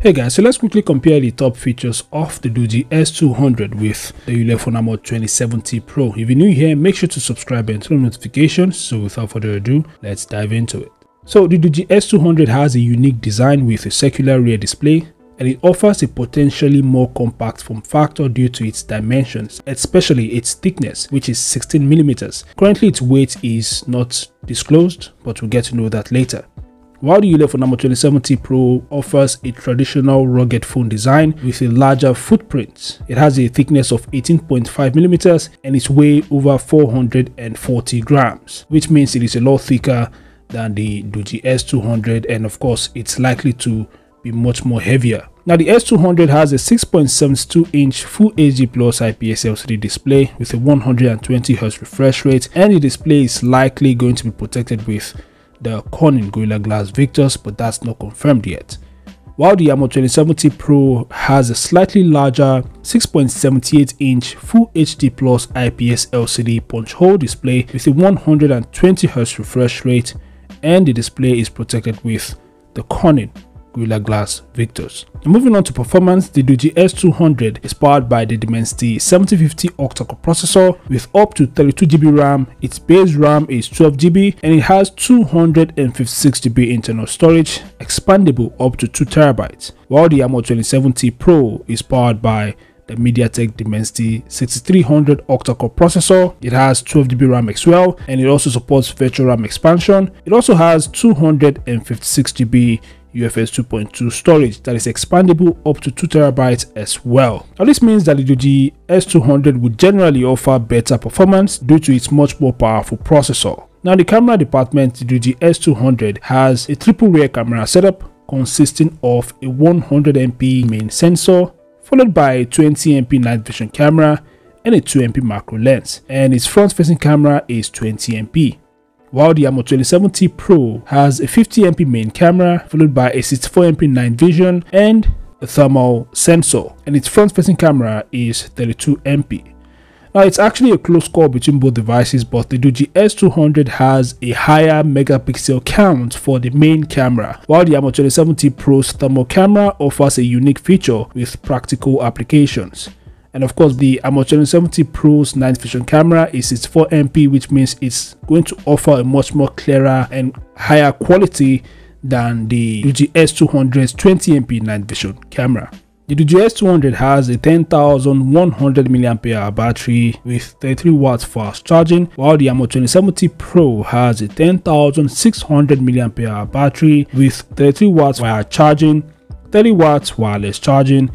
Hey guys, so let's quickly compare the top features of the Doogee S200 with the Ulefone 2070 Pro. If you're new here, make sure to subscribe and turn on notifications. So without further ado, let's dive into it. So the Doogee S200 has a unique design with a circular rear display, and it offers a potentially more compact form factor due to its dimensions, especially its thickness, which is 16mm. Currently its weight is not disclosed, but we'll get to know that later. While the Ulefone 2070 Pro offers a traditional rugged phone design with a larger footprint, it has a thickness of 18.5mm and it's weigh over 440 grams, which means it is a lot thicker than the Doogee S200, and of course it's likely to be much more heavier. Now the S200 has a 6.72-inch Full HD Plus IPS LCD display with a 120Hz refresh rate, and the display is likely going to be protected with the Corning Gorilla Glass Victus, but that's not confirmed yet. While the 2070 Pro has a slightly larger 6.78-inch Full HD Plus IPS LCD punch hole display with a 120Hz refresh rate, and the display is protected with the Corning Gorilla Glass Victus. Now moving on to performance, the Doogee S200 is powered by the Dimensity 7050 octa-core processor with up to 32GB RAM. Its base RAM is 12GB and it has 256GB internal storage, expandable up to 2TB. While the 2070 Pro is powered by the MediaTek Dimensity 6300 octa-core processor. It has 12GB RAM as well, and it also supports virtual RAM expansion. It also has 256GB UFS 2.2 storage that is expandable up to 2TB as well. Now this means that the Doogee S200 would generally offer better performance due to its much more powerful processor. Now in the camera department, the Doogee S200 has a triple rear camera setup consisting of a 100MP main sensor, followed by a 20MP night vision camera and a 2MP macro lens, and its front facing camera is 20MP. While the 2070 Pro has a 50MP main camera, followed by a 64MP night vision and a thermal sensor, and its front facing camera is 32MP. Now it's actually a close call between both devices, but the Doogee S200 has a higher megapixel count for the main camera, while the 2070 Pro's thermal camera offers a unique feature with practical applications. And of course, the 2070 Pro's night vision camera is 64MP, which means it's going to offer a much more clearer and higher quality than the Doogee S200's 20MP night vision camera. The Doogee S200 has a 10,100 mAh battery with 33 watts fast charging, while the 2070 Pro has a 10,600 mAh battery with 33 watts wire charging, 30 watts wireless charging,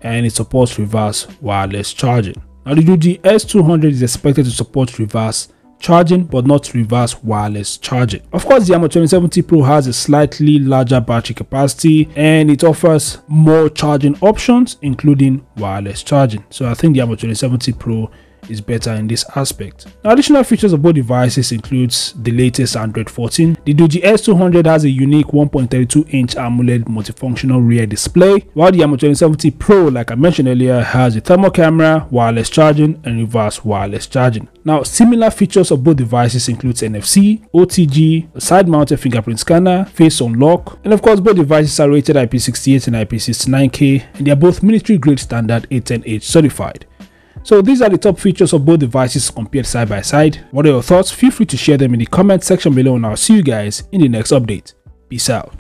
and it supports reverse wireless charging. Now the Doogee S200 is expected to support reverse charging but not reverse wireless charging. Of course, the 2070 Pro has a slightly larger battery capacity and it offers more charging options including wireless charging. So I think the 2070 Pro is better in this aspect. Now additional features of both devices includes the latest Android 14. The Doogee S200 has a unique 1.32-inch AMOLED multifunctional rear display, while the 2070 Pro, like I mentioned earlier, has a thermal camera, wireless charging and reverse wireless charging. Now similar features of both devices includes NFC, OTG, a side-mounted fingerprint scanner, face unlock, and of course both devices are rated IP68 and IP69K, and they are both military grade standard A10H certified. So these are the top features of both devices compared side by side. What are your thoughts? Feel free to share them in the comment section below, and I'll see you guys in the next update. Peace out.